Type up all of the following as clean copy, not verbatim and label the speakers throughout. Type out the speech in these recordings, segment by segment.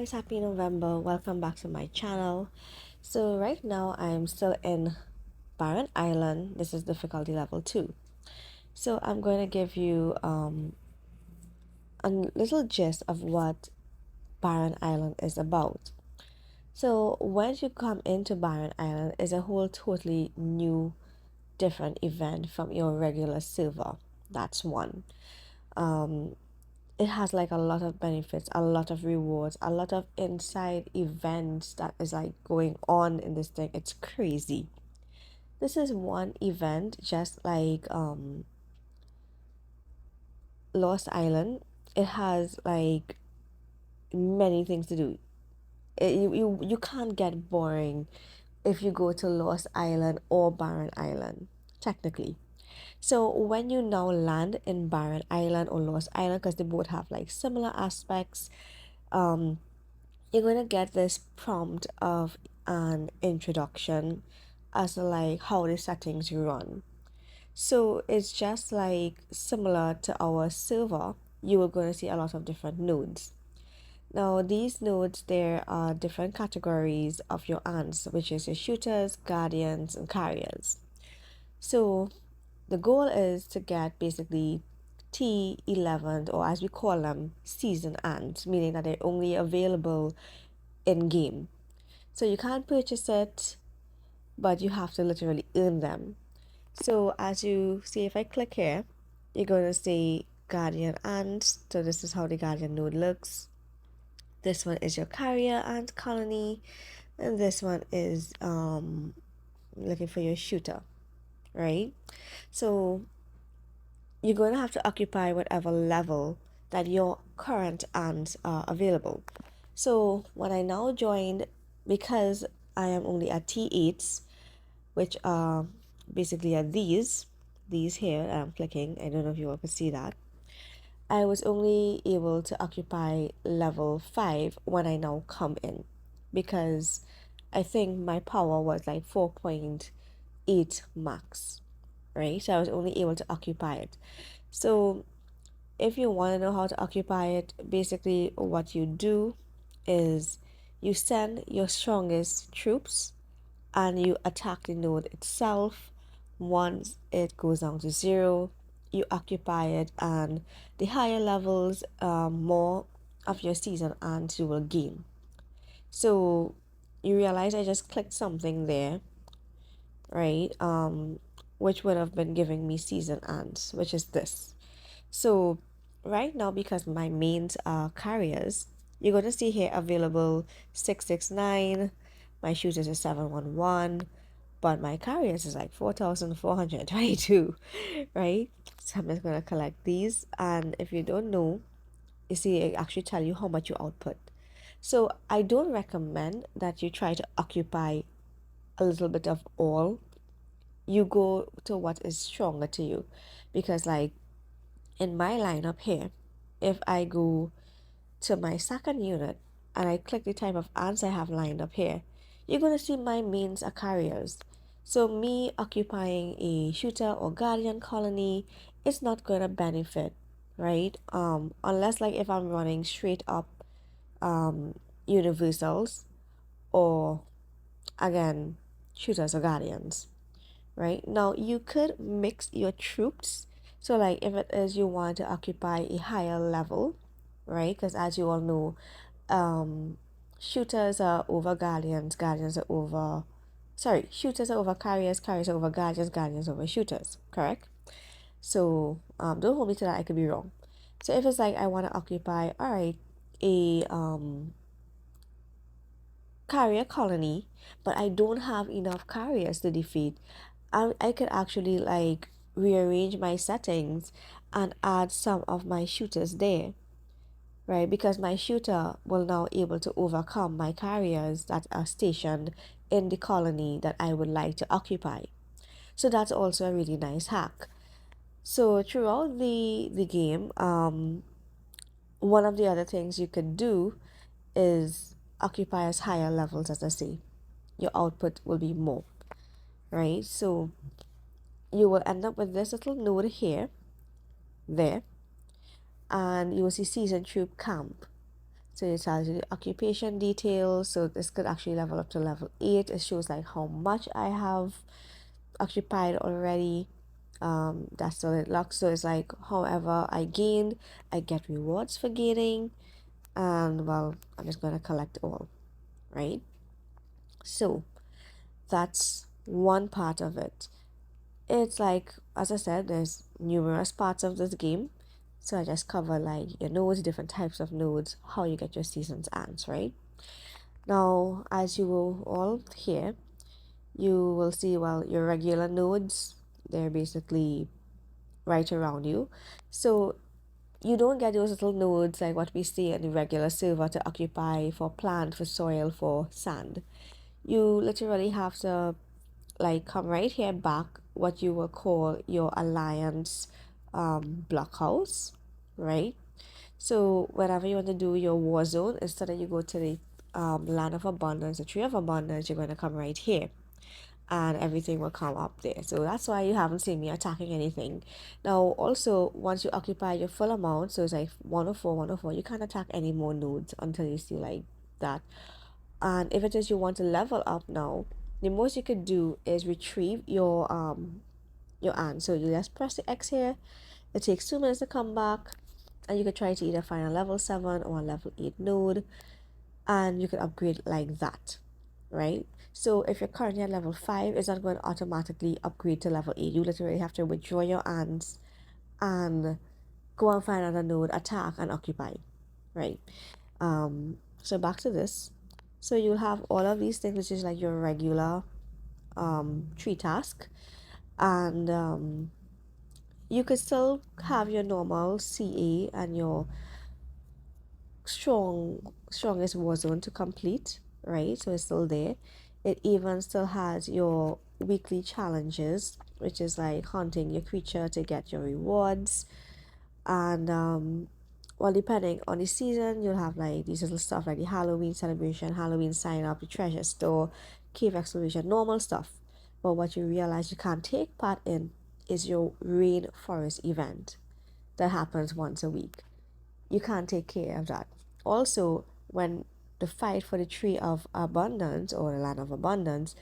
Speaker 1: guys, happy November. Welcome back to my channel. So right now I'm still in Barren Island. This is difficulty level 2. So I'm going to give you a little gist of what Barren Island is about. So when you come into Barren Island is a whole totally new different event from your regular server. That's one. It has like a lot of benefits, a lot of rewards, a lot of inside events that is like going on in this thing. It's crazy. This is one event just like Lost Island. It has like many things to do. You can't get boring if you go to Lost Island or Barren Island, technically. So when you now land in Barren Island or Lost Island, because they both have like similar aspects, um, you're going to get this prompt of an introduction as to like how the settings run. So it's just like similar to our server. You are going to see a lot of different nodes. Now these nodes, there are different categories of your ants, which is your shooters, guardians, and carriers. So the goal is to get basically T11, or as we call them, season ants, meaning that they're only available in game. So you can't purchase it, but you have to literally earn them. So as you see, if I click here, you're going to see Guardian Ant. So this is how the Guardian node looks. This one is your carrier ant colony, and this one is looking for your shooter, right? So you're going to have to occupy whatever level that your current ants are available. So when I now joined, because I am only at T8s, which are basically are these here I'm clicking. I don't know if you all can see that. I was only able to occupy level 5 when I now come in, because I think my power was like 4.8 max, right? So I was only able to occupy it. So if you want to know how to occupy it, basically what you do is you send your strongest troops and you attack the node itself. Once it goes down to 0, you occupy it, and the higher levels, more of your season ants you will gain. So you realize I just clicked something there, right? Which would have been giving me season ants, which is this. So right now, because my mains are carriers, you're going to see here available 669. My shooters is 711, but my carriers is like 4,422, right? So I'm just going to collect these. And if you don't know, you see, it actually tell you how much you output. So I don't recommend that you try to occupy a little bit of all. You go to what is stronger to you, because like in my lineup here, if I go to my second unit and I click the type of ants I have lined up here, you're going to see my mains are carriers. So me occupying a shooter or guardian colony is not going to benefit, right? Unless like if I'm running straight up universals, or again shooters or guardians. Right now you could mix your troops. So like if it is you want to occupy a higher level, right? Because as you all know, shooters are over guardians, guardians are over, sorry, shooters are over carriers, carriers are over guardians, guardians over shooters, correct? So don't hold me to that, I could be wrong. So if it's like I want to occupy, all right, a carrier colony, but I don't have enough carriers to defeat, I could actually like rearrange my settings and add some of my shooters there, right? Because my shooter will now able to overcome my carriers that are stationed in the colony that I would like to occupy. So that's also a really nice hack. So throughout the game, one of the other things you could do is occupy as higher levels, as I say. Your output will be more, right? So you will end up with this little node here, there, and you will see season troop camp. So it tells you the occupation details. So this could actually level up to level 8. It shows like how much I have occupied already. That's all it looks. So it's like however I gained, I get rewards for gaining. And well, I'm just gonna collect all, right? So that's one part of it. It's like, as I said, there's numerous parts of this game. So I just cover like your nodes, different types of nodes, how you get your season's ants, right? Now, as you will all hear, you will see, well, your regular nodes, they're basically right around you. So you don't get those little nodes like what we see in the regular server to occupy for plant, for soil, for sand. You literally have to like come right here back what you will call your alliance blockhouse, right? So whenever you want to do your war zone, instead of you go to the land of abundance, the tree of abundance, you're going to come right here and everything will come up there. So that's why you haven't seen me attacking anything. Now also, once you occupy your full amount, so it's like 104, 104, you can't attack any more nodes until you see like that. And if it is you want to level up now, the most you could do is retrieve your ant. So you just press the X here. It takes 2 minutes to come back, and you could try to either find a level 7 or a level 8 node, and you could upgrade like that, right? So if you're currently at level 5, it's not going to automatically upgrade to level 8. You literally have to withdraw your ants and go and find another node, attack and occupy, right? So back to this. So you'll have all of these things, which is like your regular tree task, and you could still have your normal CA and your strongest war zone to complete, right? So it's still there. It even still has your weekly challenges, which is like hunting your creature to get your rewards. And well, depending on the season, you'll have like these little stuff like the Halloween celebration, Halloween sign up, the treasure store, cave exploration, normal stuff. But what you realize you can't take part in is your rainforest event that happens once a week. You can't take care of that. Also, when the fight for the tree of abundance or the land of abundance,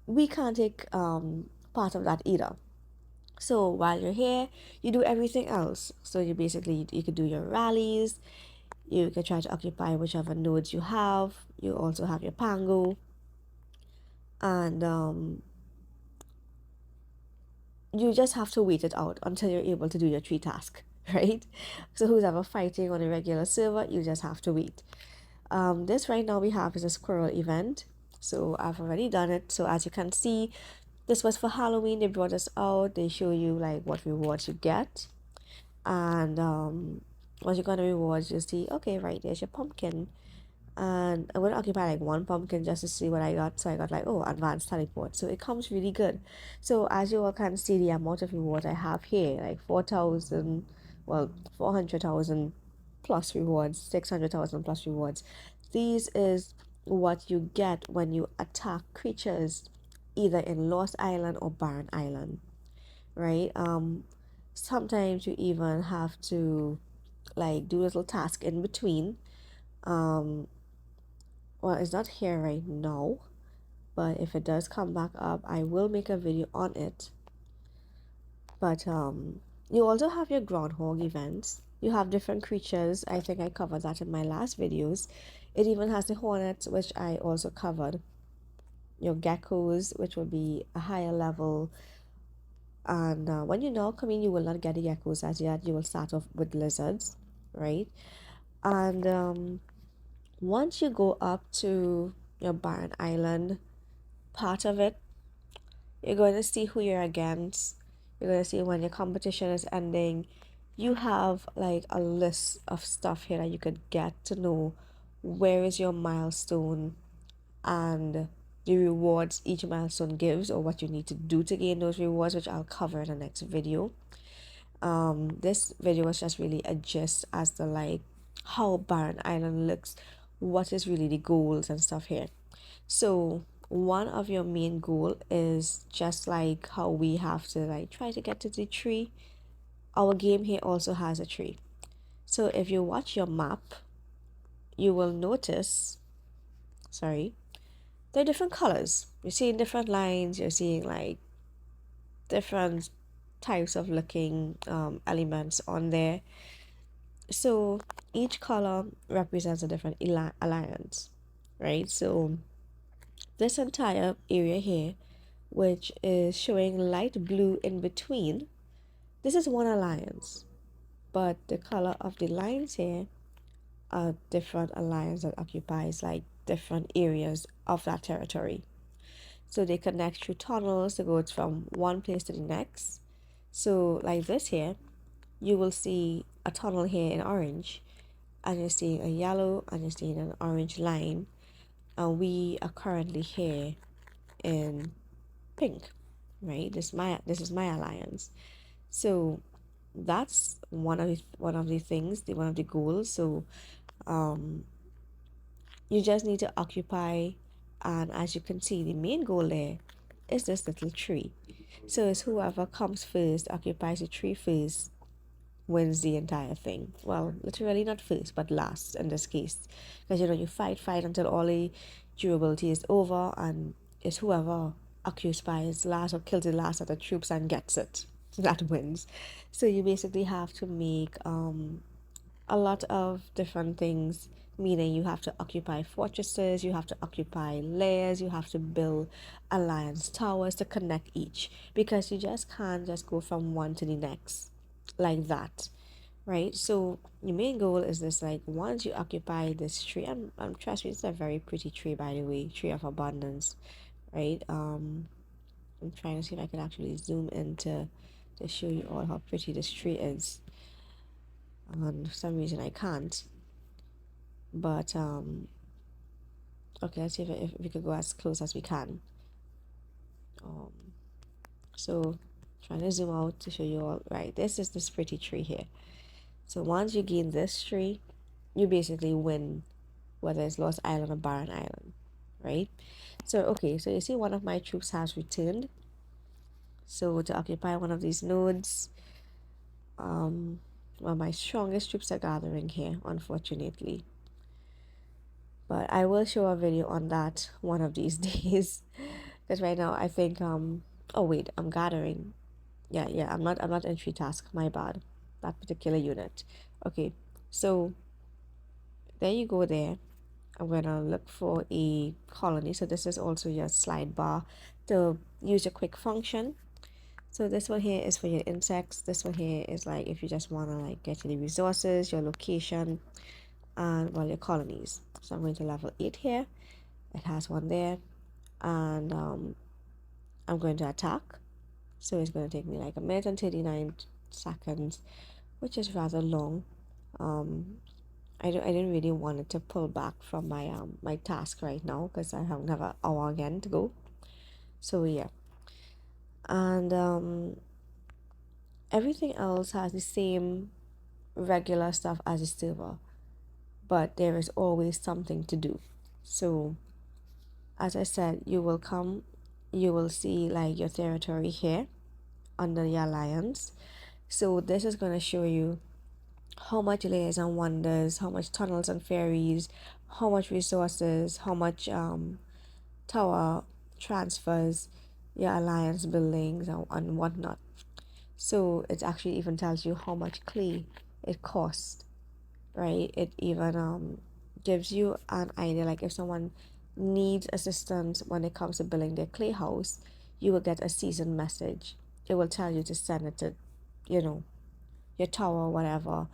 Speaker 1: we can't take part of that either. So while you're here, you do everything else. So you basically you could do your rallies, you can try to occupy whichever nodes you have. You also have your pango, and you just have to wait it out until you're able to do your tree task, right? So who's ever fighting on a regular server, you just have to wait. This right now we have is a squirrel event. So I've already done it. So as you can see, this was for Halloween. They brought us out. They show you like what rewards you get. And once you got the rewards, you see, okay, right, there's your pumpkin. And I'm going to occupy like one pumpkin just to see what I got. So I got like, oh, advanced teleport. So it comes really good. So as you all can see, the amount of rewards I have here, like 4,000, well, 400,000 plus rewards, 600,000 plus rewards. These is what you get when you attack creatures either in Lost Island or Barren Island, right? Sometimes you even have to like do a little task in between. Um, well, it's not here right now, but if it does come back up, I will make a video on it. But you also have your groundhog events. You have different creatures. I think I covered that in my last videos. It even has the hornets, which I also covered. Your geckos, which will be a higher level. And when you now come in, you will not get the geckos as yet. You will start off with lizards, right? And once you go up to your Barren Island part of it, you're going to see who you're against. You're going to see when your competition is ending. You have like a list of stuff here that you could get to know where is your milestone and the rewards each milestone gives, or what you need to do to gain those rewards, which I'll cover in the next video. This video was just really a gist as to like how Barren Island looks, what is really the goals and stuff here. So one of your main goal is just like how we have to like try to get to the tree. Our game here also has a tree. So if you watch your map, you will notice, sorry, they're different colors. You're seeing different lines, you're seeing like different types of looking elements on there. So each color represents a different alliance, right? So this entire area here, which is showing light blue in between, this is one alliance, but the color of the lines here are different alliance that occupies like different areas of that territory. So they connect through tunnels to go from one place to the next. So like this here, you will see a tunnel here in orange, and you're seeing a yellow and you're seeing an orange line, and we are currently here in pink, right? This is my alliance. So that's one of the things, one of the goals. So um you just need to occupy, and as you can see, the main goal there is this little tree. So it's whoever comes first, occupies the tree first, wins the entire thing. Well, literally not first, but last in this case. Because you fight until all the durability is over, and it's whoever occupies last or kills the last of the troops and gets it that wins. So you basically have to make a lot of different things, meaning you have to occupy fortresses, you have to occupy layers, you have to build alliance towers to connect each, because you just can't just go from one to the next like that, right? So your main goal is this, like once you occupy this tree, I'm trust me, it's a very pretty tree, by the way, tree of abundance, right? I'm trying to see if I can actually zoom in to show you all how pretty this tree is, and for some reason I can't. But okay, let's see if we could go as close as we can. Um, so trying to zoom out to show you all. Right, this is this pretty tree here. So once you gain this tree, you basically win, whether it's Lost Island or Barren Island, right? So okay, so you see one of my troops has returned. So to occupy one of these nodes, well, my strongest troops are gathering here, unfortunately. But I will show a video on that one of these days. Because right now I think oh wait, I'm gathering. Yeah, I'm not entry task, my bad. That particular unit. Okay, so there you go there. I'm gonna look for a colony. So this is also your slide bar to use a quick function. So this one here is for your insects. This one here is like if you just wanna like get to the resources, your location, and well, your colonies. So I'm going to level 8 here. It has one there, and I'm going to attack. So it's going to take me like 1 minute and 39 seconds, which is rather long. I didn't really want it to pull back from my task right now, because I have another hour again to go. So yeah, and everything else has the same regular stuff as the server, but there is always something to do. So as I said, you will see like your territory here under the alliance. So this is going to show you how much layers and wonders, how much tunnels and ferries, how much resources, how much tower transfers, your alliance buildings and whatnot. So it actually even tells you how much clay it costs, right? It even gives you an idea, like if someone needs assistance when it comes to building their clay house, you will get a season message. It will tell you to send it to, you know, your tower, whatever.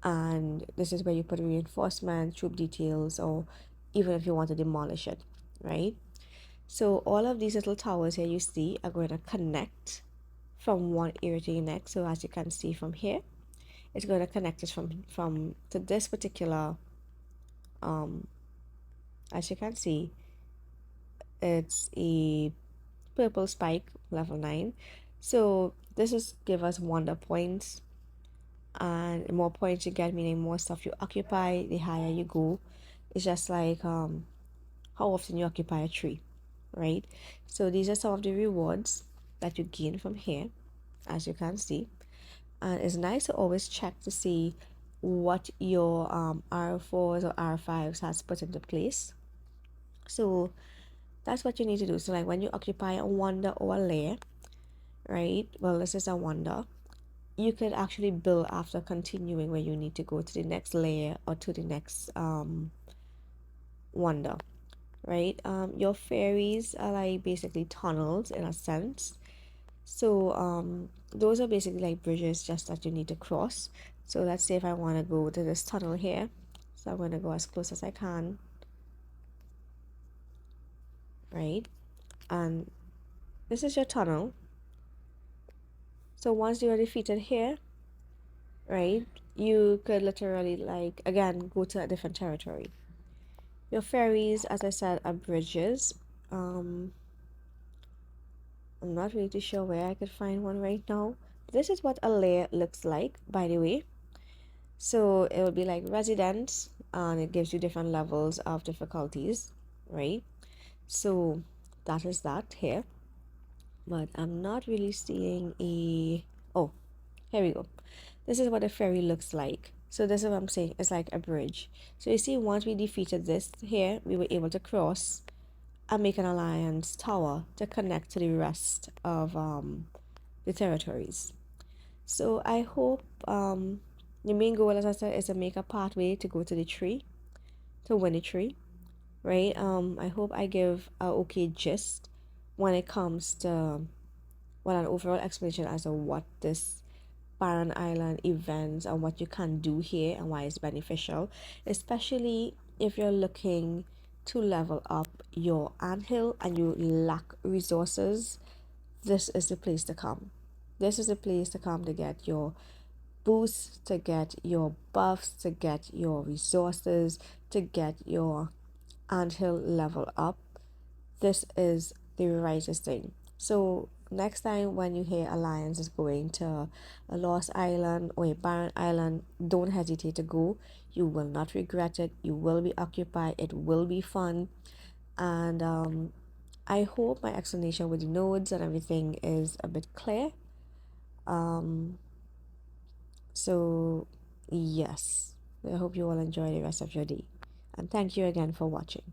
Speaker 1: And this is where you put reinforcement, troop details, or even if you want to demolish it, right? So all of these little towers here you see are going to connect from one area to the next. So as you can see from here, it's going to connect us from to this particular as you can see, it's a purple spike level 9. So this is give us wonder points, and the more points you get, meaning more stuff you occupy, the higher you go. It's just like how often you occupy a tree, right? So these are some of the rewards that you gain from here, as you can see. And it's nice to always check to see what your R4s or R5s has put into place. So that's what you need to do. So like when you occupy a wonder or a layer, right? Well, this is a wonder. You could actually build after continuing where you need to go to the next layer or to the next wonder, right? Your fairies are like basically tunnels in a sense. So those are basically like bridges just that you need to cross. So let's say if I want to go to this tunnel here, so I'm going to go as close as I can, right? And this is your tunnel. So once you are defeated here, right, you could literally like again go to a different territory. Your fairies, as I said, are bridges. I'm not really too sure where I could find one right now. This is what a layer looks like, by the way. So it will be like residence, and it gives you different levels of difficulties, right? So that is that here. But I'm not really seeing a... Oh, here we go. This is what a ferry looks like. So this is what I'm saying. It's like a bridge. So you see, once we defeated this here, we were able to cross and make an alliance tower to connect to the rest of the territories. So I hope the main goal, as I said, is to make a pathway to go to the tree, to win the tree, right? I hope I give a okay gist when it comes to, well, an overall explanation as to what this Barren Island events and what you can do here and why it's beneficial, especially if you're looking to level up your anthill and you lack resources. This is the place to come. This is the place to come to get your boosts, to get your buffs, to get your resources, to get your anthill level up. This is the righteous thing. So next time when you hear Alliance is going to a lost island or a barren island, don't hesitate to go. You will not regret it. You will be occupied. It will be fun. And I hope my explanation with the nodes and everything is a bit clear. So yes, I hope you all enjoy the rest of your day. And thank you again for watching.